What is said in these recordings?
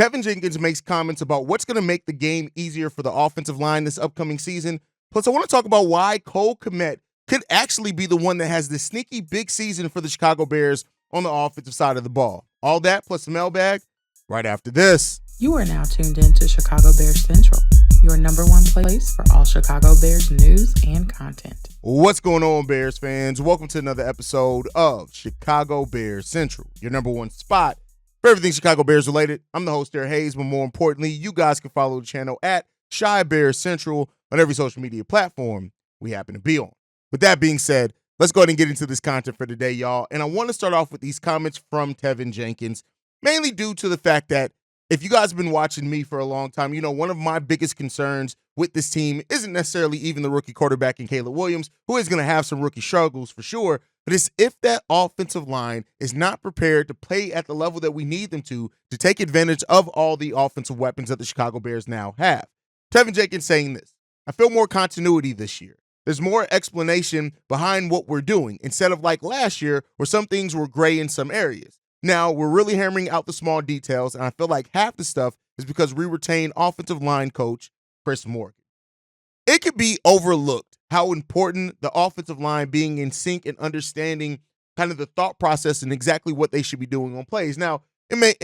Teven Jenkins makes comments about what's going to make the game easier for the offensive line this upcoming season. Plus, I want to talk about why Cole Kmet could actually be the one that has the sneaky big season for the Chicago Bears on the offensive side of the ball. All that plus the mailbag right after this. You are now tuned in to Chicago Bears Central, your number one place for all Chicago Bears news and content. What's going on, Bears fans? Welcome to another episode of Chicago Bears Central, your number one spot for everything Chicago Bears related. I'm the host there, Haize, but more importantly, you guys can follow the channel at Chi Bears Central on every social media platform we happen to be on. With that being said, let's go ahead and get into this content for today, y'all. And I want to start off with these comments from Teven Jenkins, mainly due to the fact that if you guys have been watching me for a long time, you know one of my biggest concerns with this team isn't necessarily even the rookie quarterback in Caleb Williams, who is going to have some rookie struggles for sure, but it's if that offensive line is not prepared to play at the level that we need them to take advantage of all the offensive weapons that the Chicago Bears now have. Teven Jenkins saying this: I feel more continuity this year. There's more explanation behind what we're doing instead of like last year where some things were gray in some areas. Now, we're really hammering out the small details, and I feel like half the stuff is because we retained offensive line coach Chris Morgan. It could be overlooked how important the offensive line being in sync and understanding kind of the thought process and exactly what they should be doing on plays. Now, it may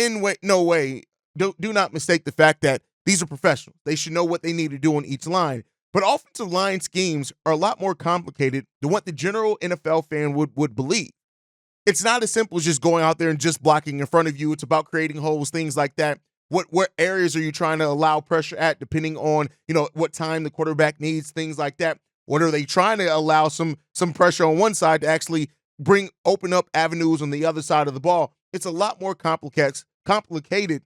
no way, do not mistake the fact that these are professionals. They should know what they need to do on each line. But offensive line schemes are a lot more complicated than what the general NFL fan would believe. It's not as simple as just going out there and just blocking in front of you. It's about creating holes, things like that. What areas are you trying to allow pressure at, depending on, what time the quarterback needs, things like that. What are they trying to allow some pressure on one side to actually open up avenues on the other side of the ball? It's a lot more complicated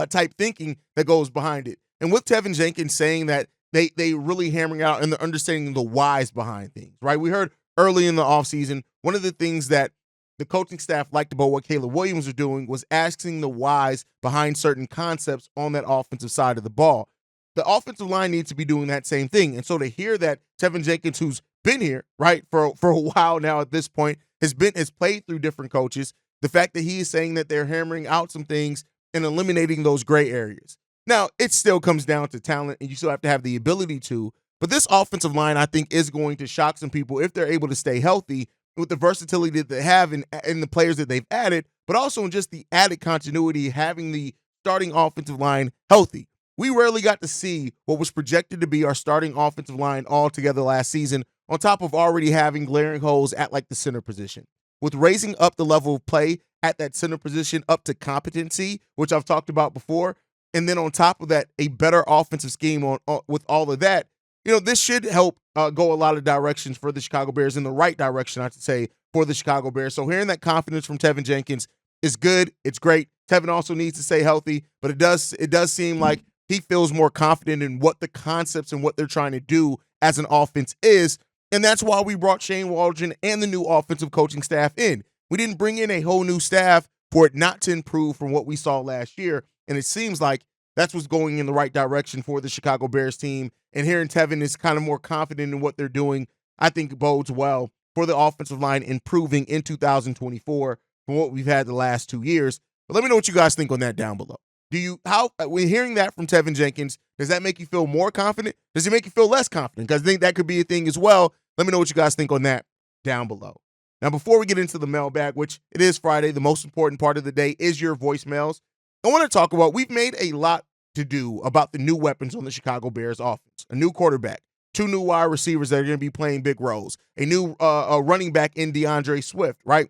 type thinking that goes behind it. And with Teven Jenkins saying that they really hammering out and they're understanding the whys behind things, right? We heard early in the offseason, one of the things that the coaching staff liked about what Caleb Williams was doing was asking the whys behind certain concepts on that offensive side of the ball. The offensive line needs to be doing that same thing. And so to hear that Teven Jenkins, who's been here, right, for a while now at this point, has played through different coaches, the fact that he is saying that they're hammering out some things and eliminating those gray areas. Now, it still comes down to talent, and you still have to have the ability to. But this offensive line, I think, is going to shock some people if they're able to stay healthy with the versatility that they have in the players that they've added, but also in just the added continuity, having the starting offensive line healthy. We rarely got to see what was projected to be our starting offensive line all together last season, on top of already having glaring holes at like the center position. With raising up the level of play at that center position up to competency, which I've talked about before, and then on top of that, a better offensive scheme with all of that, this should help go a lot of directions for the Chicago Bears, in the right direction, I should say, for the Chicago Bears. So hearing that confidence from Teven Jenkins is good. It's great. Teven also needs to stay healthy, but it does seem like he feels more confident in what the concepts and what they're trying to do as an offense is, and that's why we brought Shane Waldron and the new offensive coaching staff in. We didn't bring in a whole new staff for it not to improve from what we saw last year. And it seems like that's what's going in the right direction for the Chicago Bears team. And hearing Teven is kind of more confident in what they're doing, I think bodes well for the offensive line improving in 2024 from what we've had the last 2 years. But let me know what you guys think on that down below. When hearing that from Teven Jenkins, does that make you feel more confident? Does it make you feel less confident? Because I think that could be a thing as well. Let me know what you guys think on that down below. Now, before we get into the mailbag, which it is Friday, the most important part of the day is your voicemails. I want to talk about, we've made a lot to do about the new weapons on the Chicago Bears offense. A new quarterback, 2 new wide receivers that are going to be playing big roles, a new running back in DeAndre Swift, right?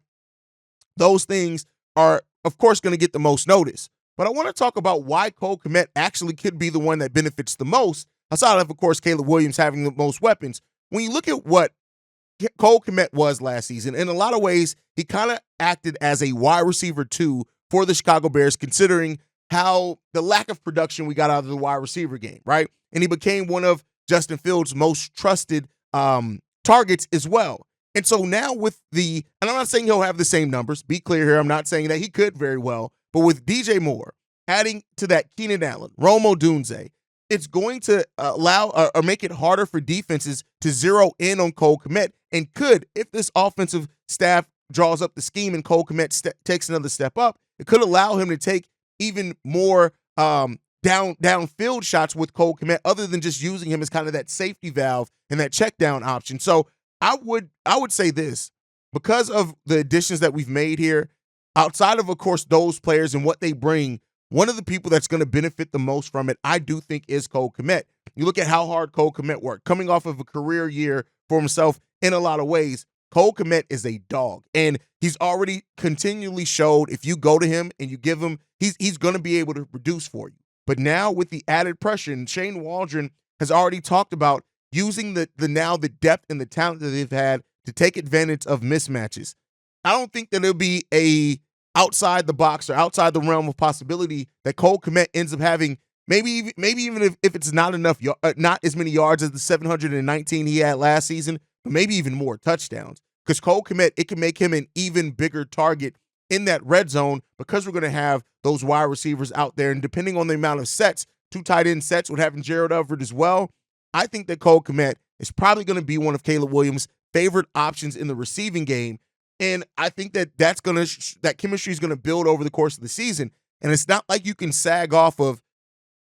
Those things are, of course, going to get the most notice. But I want to talk about why Cole Kmet actually could be the one that benefits the most, aside of course, Caleb Williams having the most weapons. When you look at what Cole Kmet was last season, in a lot of ways, he kind of acted as a wide receiver 2 for the Chicago Bears, considering how the lack of production we got out of the wide receiver game, right? And he became one of Justin Fields' most trusted targets as well. And so now with and I'm not saying he'll have the same numbers, be clear here, I'm not saying that he could very well, but with DJ Moore, adding to that Keenan Allen, Rome Odunze, it's going to allow or make it harder for defenses to zero in on Cole Kmet, and could, if this offensive staff draws up the scheme and Cole Kmet takes another step up, it could allow him to take even more downfield shots with Cole Kmet, other than just using him as kind of that safety valve and that check down option. So I would say this, because of the additions that we've made here, outside of course, those players and what they bring, one of the people that's going to benefit the most from it, I do think, is Cole Kmet. You look at how hard Cole Kmet worked, coming off of a career year for himself in a lot of ways. Cole Kmet is a dog, and he's already continually showed if you go to him and you give him, he's going to be able to produce for you. But now with the added pressure, and Shane Waldron has already talked about using the depth and the talent that they've had to take advantage of mismatches. I don't think that it'll be a outside the box or outside the realm of possibility that Cole Kmet ends up having maybe even if it's not enough, not as many yards as the 719 he had last season, but maybe even more touchdowns. Because Cole Kmet, it can make him an even bigger target in that red zone, because we're going to have those wide receivers out there. And depending on the amount of sets, 2 tight end sets with having Gerald Everett as well, I think that Cole Kmet is probably going to be one of Caleb Williams' favorite options in the receiving game. And I think that that chemistry is going to build over the course of the season. And it's not like you can sag off of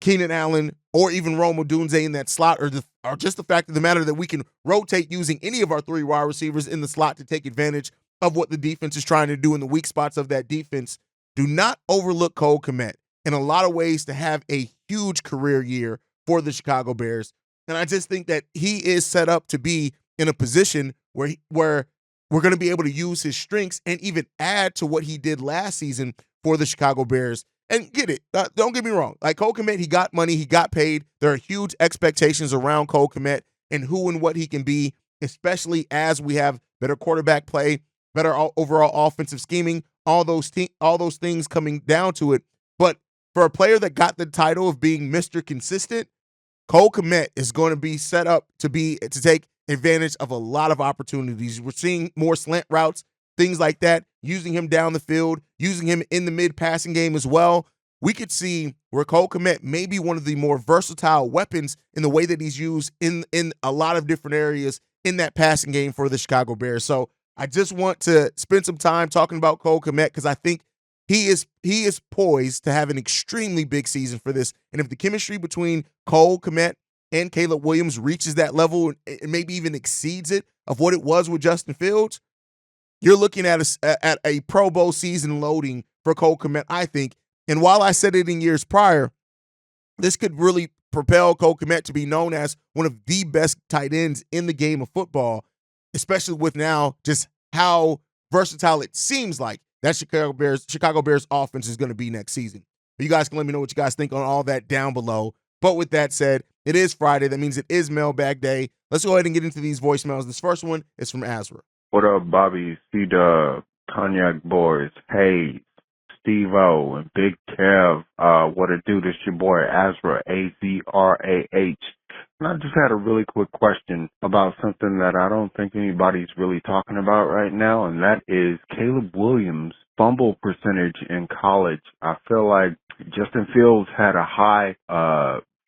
Keenan Allen or even Rome Odunze in that slot, or just the fact of the matter that we can rotate using any of our 3 wide receivers in the slot to take advantage of what the defense is trying to do in the weak spots of that defense. Do not overlook Cole Kmet in a lot of ways to have a huge career year for the Chicago Bears. And I just think that he is set up to be in a position where we're going to be able to use his strengths and even add to what he did last season for the Chicago Bears. And get it, don't get me wrong. Like Cole Kmet, he got money, he got paid. There are huge expectations around Cole Kmet and who and what he can be, especially as we have better quarterback play, better overall offensive scheming, all those things coming down to it. But for a player that got the title of being Mr. Consistent, Cole Kmet is going to be set up to take advantage of a lot of opportunities. We're seeing more slant routes, things like that, using him down the field, using him in the mid-passing game as well. We could see where Cole Kmet may be one of the more versatile weapons in the way that he's used in a lot of different areas in that passing game for the Chicago Bears. So I just want to spend some time talking about Cole Kmet, because I think he is poised to have an extremely big season for this. And if the chemistry between Cole Kmet and Caleb Williams reaches that level and maybe even exceeds it of what it was with Justin Fields, you're looking at a Pro Bowl season loading for Cole Kmet, I think. And while I said it in years prior, this could really propel Cole Kmet to be known as one of the best tight ends in the game of football, especially with now just how versatile it seems like that Chicago Bears offense is going to be next season. But you guys can let me know what you guys think on all that down below. But with that said, it is Friday. That means it is Mailbag Day. Let's go ahead and get into these voicemails. This first one is from Azra. What up, Bobby, C-Dub, Cognac Boys, Haize, Steve-O, and Big Tev? What it do? This your boy, Azra, A-Z-R-A-H. And I just had a really quick question about something that I don't think anybody's really talking about right now, and that is Caleb Williams' fumble percentage in college. I feel like Justin Fields had a high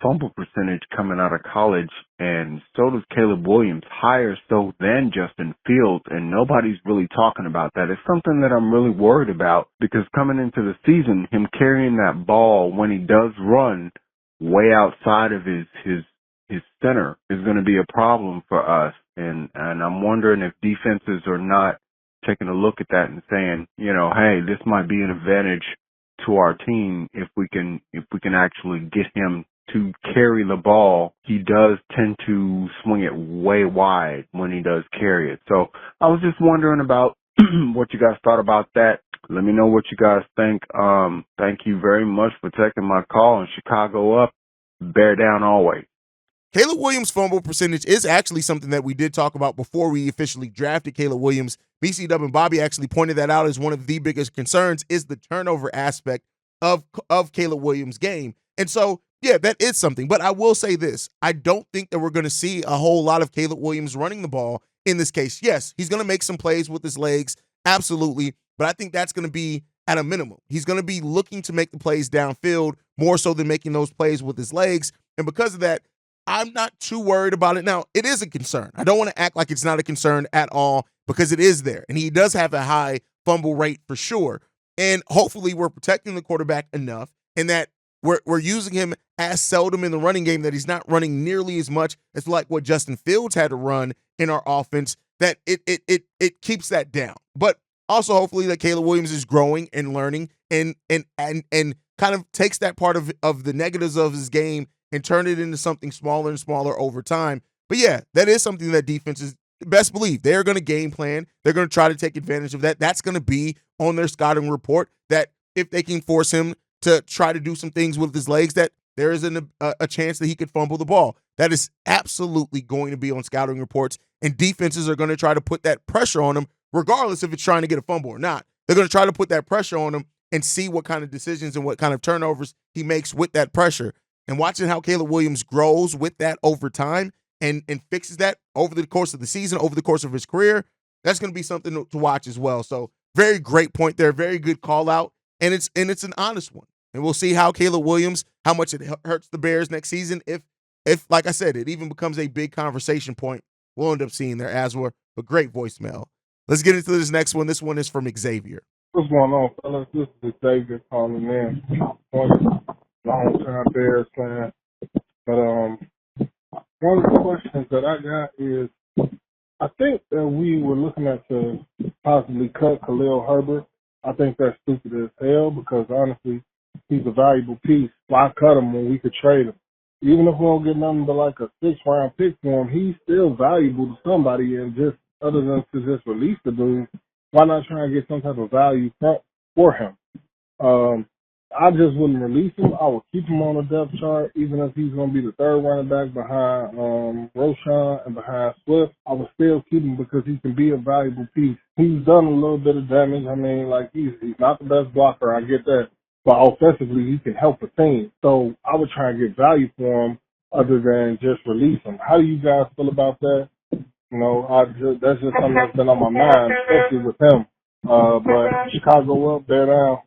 fumble percentage coming out of college, and so does Caleb Williams, higher so than Justin Fields, and nobody's really talking about that. It's something that I'm really worried about, because coming into the season, him carrying that ball when he does run way outside of his center is going to be a problem for us, and I'm wondering if defenses are not taking a look at that and saying, you know, hey, this might be an advantage to our team if we can actually get him to carry the ball. He does tend to swing it way wide when he does carry it. So I was just wondering about what you guys thought about that. Let me know what you guys think. Thank you very much for taking my call. And Chicago up, bear down always. Caleb Williams' fumble percentage is actually something that we did talk about before we officially drafted Caleb Williams. BC Dub and Bobby actually pointed that out as one of the biggest concerns is the turnover aspect of Caleb Williams' game. And so, yeah, that is something. But I will say this. I don't think that we're going to see a whole lot of Caleb Williams running the ball in this case. Yes, he's going to make some plays with his legs, absolutely. But I think that's going to be at a minimum. He's going to be looking to make the plays downfield more so than making those plays with his legs. And because of that, I'm not too worried about it. Now, it is a concern. I don't want to act like it's not a concern at all, because it is there. And he does have a high fumble rate for sure. And hopefully we're protecting the quarterback enough and that we're using him as seldom in the running game, that he's not running nearly as much as like what Justin Fields had to run in our offense, that it keeps that down. But also hopefully that Caleb Williams is growing and learning and kind of takes that part of the negatives of his game and turn it into something smaller and smaller over time. But yeah, that is something that defenses best believe. They're going to game plan. They're going to try to take advantage of that. That's going to be on their scouting report, that if they can force him to try to do some things with his legs, that there is a chance that he could fumble the ball. That is absolutely going to be on scouting reports, and defenses are going to try to put that pressure on him, regardless if it's trying to get a fumble or not. They're going to try to put that pressure on him and see what kind of decisions and what kind of turnovers he makes with that pressure. And watching how Caleb Williams grows with that over time and fixes that over the course of the season, over the course of his career, that's going to be something to watch as well. So very great point there. Very good call out. And it's an honest one. And we'll see how Caleb Williams, how much it hurts the Bears next season. If like I said, it even becomes a big conversation point, we'll end up seeing there as well. But great voicemail. Let's get into this next one. This one is from Xavier. What's going on, fellas? This is Xavier calling in. Long-time Bears fan. But one of the questions that I got is, I think that we were looking at to possibly cut Khalil Herbert. I think that's stupid as hell because, honestly, he's a valuable piece. Why cut him when we could trade him? Even if we don't get nothing but like a 6th-round pick for him, he's still valuable to somebody. And just other than to just release the dude, why not try and get some type of value for him? I just wouldn't release him. I would keep him on the depth chart, even if he's going to be the 3rd running back behind Roschon and behind Swift. I would still keep him because he can be a valuable piece. He's done a little bit of damage. I mean, like, he's not the best blocker. I get that. But offensively, he can help the team. So I would try and get value for him other than just release him. How do you guys feel about that? You know, that's just something that's been on my mind, especially with him. But Chicago up, bear down.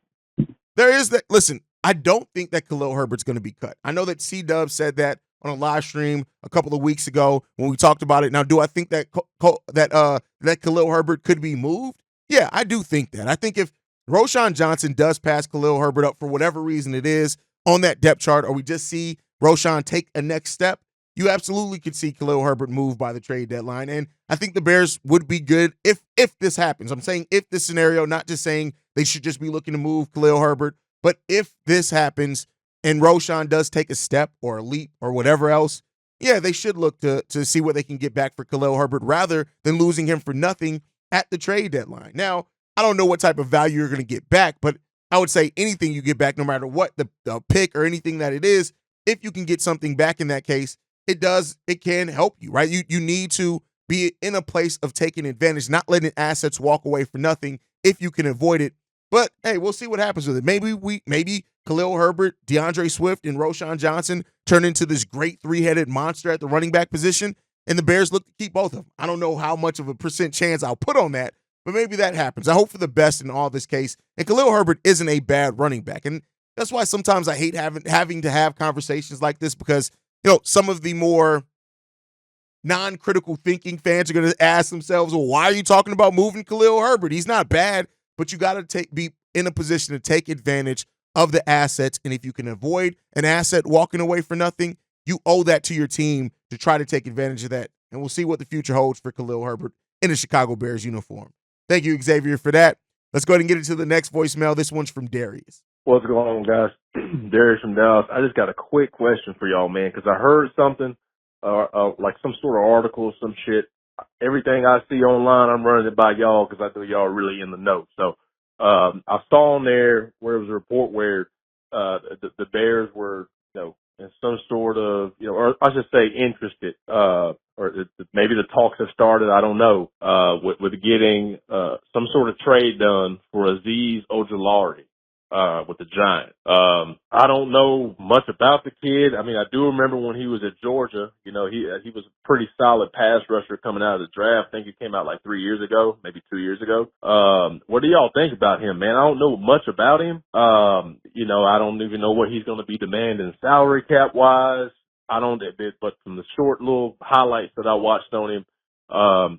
There is that. Listen, I don't think that Khalil Herbert's going to be cut. I know that C-Dub said that on a live stream a couple of weeks ago when we talked about it. Now, do I think that that Khalil Herbert could be moved? Yeah, I do think that. I think if Roschon Johnson does pass Khalil Herbert up for whatever reason it is on that depth chart, or we just see Roschon take a next step, you absolutely could see Khalil Herbert move by the trade deadline. And I think the Bears would be good if this happens. I'm saying if this scenario, not just saying they should just be looking to move Khalil Herbert, but if this happens and Roschon does take a step or a leap or whatever else, yeah, they should look to see what they can get back for Khalil Herbert rather than losing him for nothing at the trade deadline. Now, I don't know what type of value you're going to get back, but I would say anything you get back, no matter what the pick or anything that it is, if you can get something back in that case, it can help you, right? You need to be in a place of taking advantage, not letting assets walk away for nothing if you can avoid it. But hey, we'll see what happens with it. Maybe Khalil Herbert, DeAndre Swift, and Roschon Johnson turn into this great 3-headed monster at the running back position, and the Bears look to keep both of them. I don't know how much of a percent chance I'll put on that, but maybe that happens. I hope for the best in all this case. And Khalil Herbert isn't a bad running back, and that's why sometimes I hate having to have conversations like this because, you know, some of the more non-critical thinking fans are going to ask themselves, well, why are you talking about moving Khalil Herbert? He's not bad, but you got to be in a position to take advantage of the assets. And if you can avoid an asset walking away for nothing, you owe that to your team to try to take advantage of that. And we'll see what the future holds for Khalil Herbert in a Chicago Bears uniform. Thank you, Xavier, for that. Let's go ahead and get into the next voicemail. This one's from Darius. What's going on, guys? Darius from Dallas. I just got a quick question for y'all, man, because I heard something, like some sort of article or some shit. Everything I see online, I'm running it by y'all because I know y'all are really in the know. So I saw on there where it was a report where the Bears were, you know, in some sort of, you know, or I should say interested, or maybe the talks have started, I don't know, with getting some sort of trade done for Azeez Ojulari. With the Giants. I don't know much about the kid. I mean, I do remember when he was at Georgia, you know, he was a pretty solid pass rusher coming out of the draft. I think he came out like 3 years ago, maybe 2 years ago. What do y'all think about him, man? I don't know much about him. You know, I don't even know what he's going to be demanding salary cap wise. I don't, but from the short little highlights that I watched on him,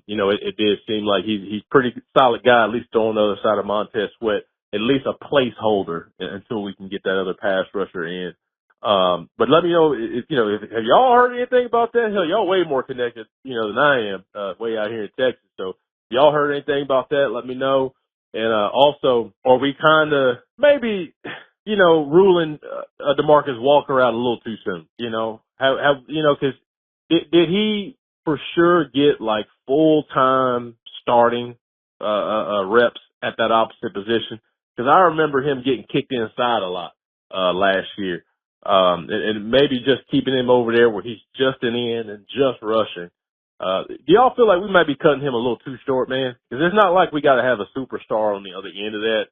you know, it did seem like he's pretty solid guy, at least on the other side of Montez Sweat. at least a placeholder until we can get that other pass rusher in. But let me know if have y'all heard anything about that? Hell, y'all way more connected, than I am, way out here in Texas. So if y'all heard anything about that, let me know. And, also, are we kind of maybe, ruling, DeMarcus Walker out a little too soon? Cause did he for sure get like full-time starting, reps at that opposite position? Cause I remember him getting kicked inside a lot, last year. And maybe just keeping him over there where he's just an end and just rushing. Do y'all feel like we might be cutting him a little too short, man? Because it's not like we got to have a superstar on the other end of that.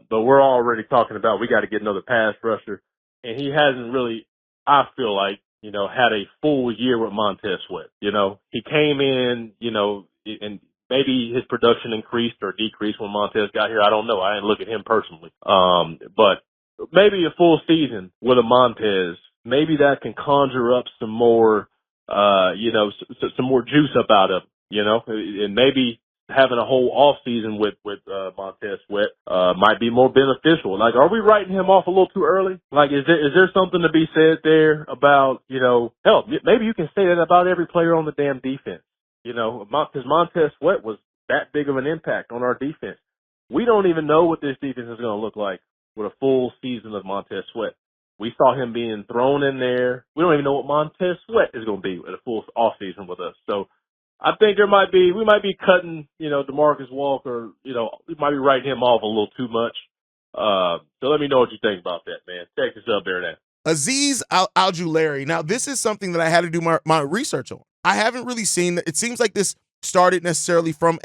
But we're already talking about we got to get another pass rusher. And he hasn't really, I feel like, had a full year with Montez Sweat. He came in, and maybe his production increased or decreased when Montez got here. I don't know. I didn't look at him personally. But maybe a full season with a Montez, maybe that can conjure up some more, some more juice up out of him, and maybe having a whole off season with Montez Sweat, might be more beneficial. Like, are we writing him off a little too early? Like, is there something to be said there about, hell, maybe you can say that about every player on the damn defense, because Montez Sweat was that big of an impact on our defense. We don't even know what this defense is going to look like with a full season of Montez Sweat. We saw him being thrown in there. We don't even know what Montez Sweat is going to be at a full off season with us. So I think we might be cutting, DeMarcus Walker, we might be writing him off a little too much. So let me know what you think about that, man. Check this up there now. Azeez Ojulari. Now, this is something that I had to do my research on. I haven't really seen that. It seems like this started necessarily from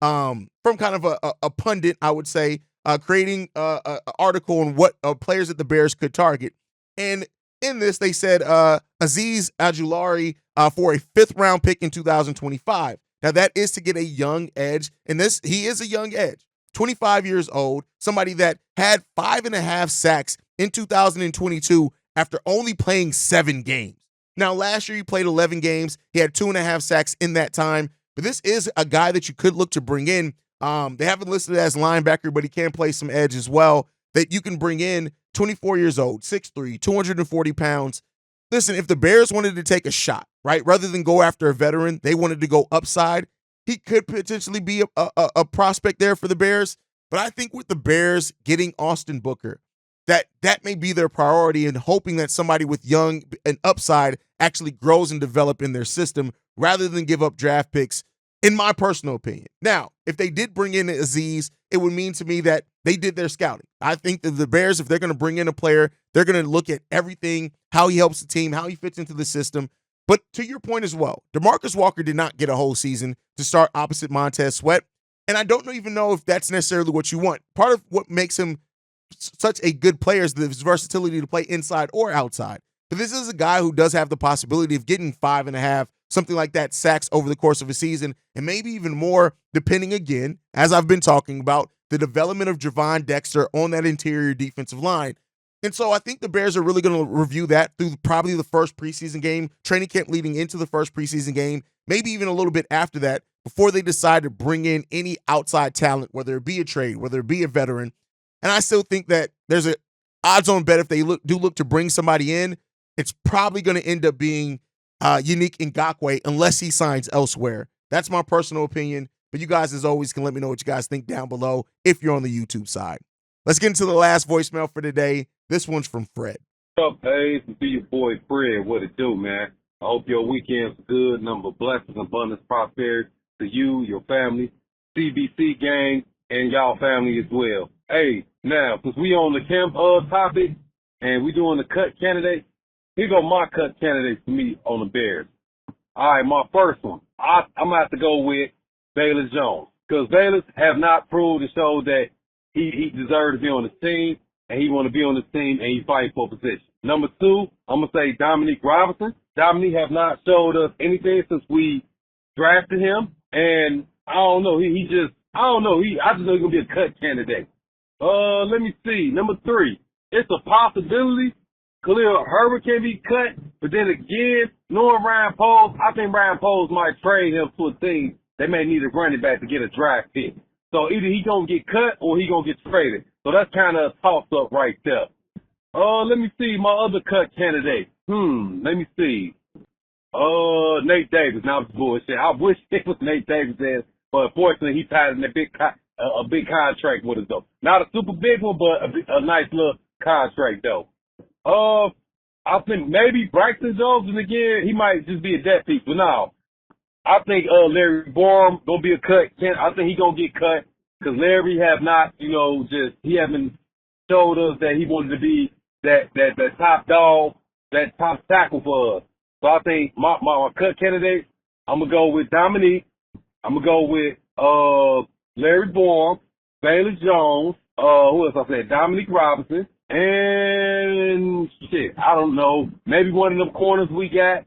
from kind of a pundit, I would say, creating an article on what players that the Bears could target. And in this, they said Azeez Ojulari for a 5th-round pick in 2025. Now, that is to get a young edge. And he is a young edge, 25 years old, somebody that had 5.5 sacks in 2022 after only playing 7 games. Now, last year he played 11 games. He had 2.5 sacks in that time. But this is a guy that you could look to bring in. They haven't listed it as linebacker, but he can play some edge as well, that you can bring in. 24 years old, 6'3", 240 pounds. Listen, if the Bears wanted to take a shot, right, rather than go after a veteran, they wanted to go upside, he could potentially be a prospect there for the Bears. But I think with the Bears getting Austin Booker, that may be their priority, and hoping that somebody with young and upside actually grows and develop in their system rather than give up draft picks, in my personal opinion. Now, if they did bring in Azeez, it would mean to me that they did their scouting. I think that the Bears, if they're going to bring in a player, they're going to look at everything, how he helps the team, how he fits into the system. But to your point as well, DeMarcus Walker did not get a whole season to start opposite Montez Sweat, and I don't even know if that's necessarily what you want. Part of what makes him such a good player is his versatility to play inside or outside. But this is a guy who does have the possibility of getting 5.5, something like that, sacks over the course of a season, and maybe even more, depending, again, as I've been talking about, the development of Javon Dexter on that interior defensive line. And so I think the Bears are really going to review that through probably the first preseason game, training camp leading into the first preseason game, maybe even a little bit after that, before they decide to bring in any outside talent, whether it be a trade, whether it be a veteran. And I still think that there's an odds-on bet if they do look to bring somebody in, it's probably going to end up being Unique Ngakoue unless he signs elsewhere. That's my personal opinion. But you guys, as always, can let me know what you guys think down below if you're on the YouTube side. Let's get into the last voicemail for today. This one's from Fred. What's up, Haize? It's your boy Fred. What it do, man? I hope your weekend's good. Number of blessings, abundance, prosperity to you, your family, CBC gang, and y'all family as well. Hey, now, since we on the camp topic and we doing the cut candidate, here go my cut candidate for me on the Bears. All right, my first one. I'm going to have to go with Bayless Jones, because Bayless have not proved to show that he deserved to be on the team, and he want to be on the team, and he fight for position. Number 2, I'm going to say Dominique Robinson. Dominique have not showed us anything since we drafted him, and I don't know. I just know he's going to be a cut candidate. Let me see. Number 3, it's a possibility Khalil Herbert can be cut, but then again, knowing Ryan Poles, I think Ryan Poles might trade him to a team. They may need a running back to get a draft pick. So either he gonna get cut or he gonna get traded. So that's kind of a toss up right there. Let me see my other cut candidate. Let me see. Nate Davis. Now it's bullshit. I wish it was Nate Davis there, but unfortunately he tied in a big contract with us though. Not a super big one, but a nice little contract though. I think maybe Braxton Jones, and again, he might just be a debt piece, but no. I think Larry Borum gonna be a cut. I think he gonna get cut because Larry have not, he haven't showed us that he wanted to be that top dog, that top tackle for us. So I think my cut candidate, I'm gonna go with Dominique. I'm gonna go with Larry Borum, Bailey Jones. Who else I said? Dominique Robinson, and shit, I don't know. Maybe one of them corners we got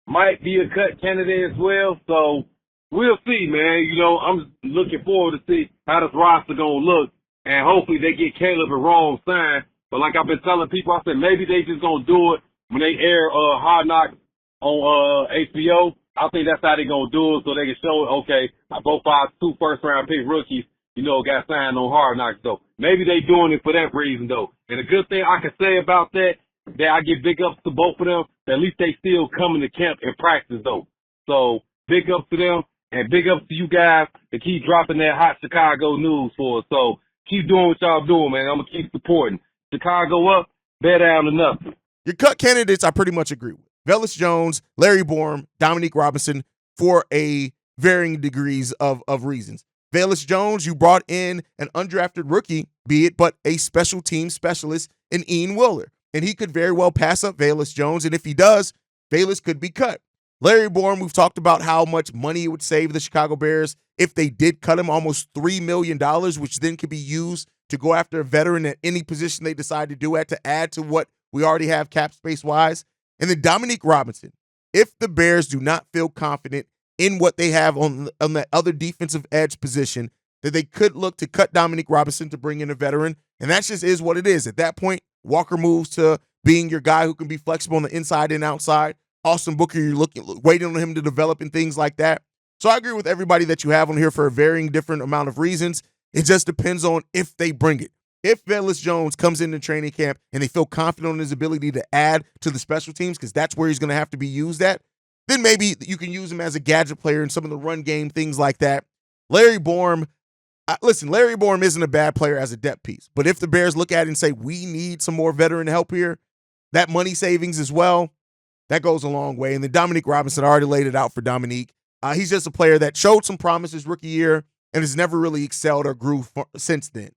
might be a cut candidate as well. So we'll see, man. I'm looking forward to see how this roster gonna look, and hopefully they get Caleb a wrong sign. But like I've been telling people, I said maybe they just gonna do it when they air Hard Knocks on HBO. I think that's how they gonna do it, so they can show it. Okay, both our 2 first-round pick rookies, got signed on Hard Knocks. So maybe they doing it for that reason though. And the good thing I can say about that I give big ups to both of them. At least they still coming to camp and practice though. So big ups to them and big ups to you guys to keep dropping that hot Chicago news for us. So keep doing what y'all doing, man. I'm gonna keep supporting. Chicago up, bear down to nothing. Your cut candidates I pretty much agree with. Velus Jones, Larry Borum, Dominique Robinson for a varying degrees of reasons. Velus Jones, you brought in an undrafted rookie, be it but a special team specialist in Ian Wheeler. And he could very well pass up Velus Jones, and if he does, Velus could be cut. Larry Borum, we've talked about how much money it would save the Chicago Bears if they did cut him, almost $3 million, which then could be used to go after a veteran at any position they decide to do at to add to what we already have cap space-wise. And then Dominique Robinson, if the Bears do not feel confident in what they have on that other defensive edge position, that they could look to cut Dominique Robinson to bring in a veteran, and that just is what it is. At that point, Walker moves to being your guy who can be flexible on the inside and outside. Austin Booker, you're waiting on him to develop and things like that. So I agree with everybody that you have on here for a varying different amount of reasons. It just depends on if they bring it. If Velus Jones comes into training camp and they feel confident in his ability to add to the special teams, because that's where he's going to have to be used at, then maybe you can use him as a gadget player in some of the run game, things like that. Larry Borum, listen, Larry Borum isn't a bad player as a depth piece, but if the Bears look at it and say, we need some more veteran help here, that money savings as well, that goes a long way. And then Dominique Robinson, already laid it out for Dominique. He's just a player that showed some promise his rookie year and has never really excelled or grew since then.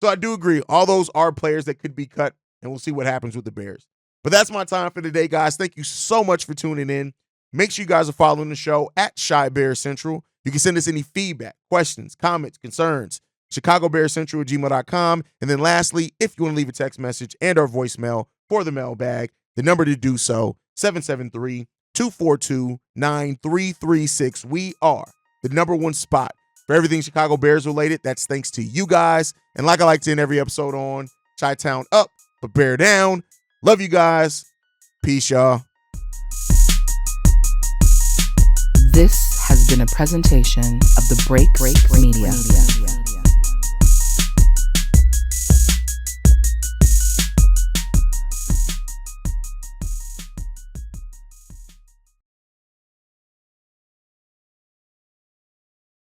So I do agree. All those are players that could be cut, and we'll see what happens with the Bears. But that's my time for today, guys. Thank you so much for tuning in. Make sure you guys are following the show at Shy Bear Central. You can send us any feedback, questions, comments, concerns, ChicagoBearCentral@gmail.com. And then lastly, if you want to leave a text message and or voicemail for the mailbag, the number to do so, 773-242-9336. We are the #1 spot for everything Chicago Bears related. That's thanks to you guys. And like I like to end every episode on, Chi-Town up, but bear down. Love you guys. Peace, y'all. This has been a presentation of the Break Media.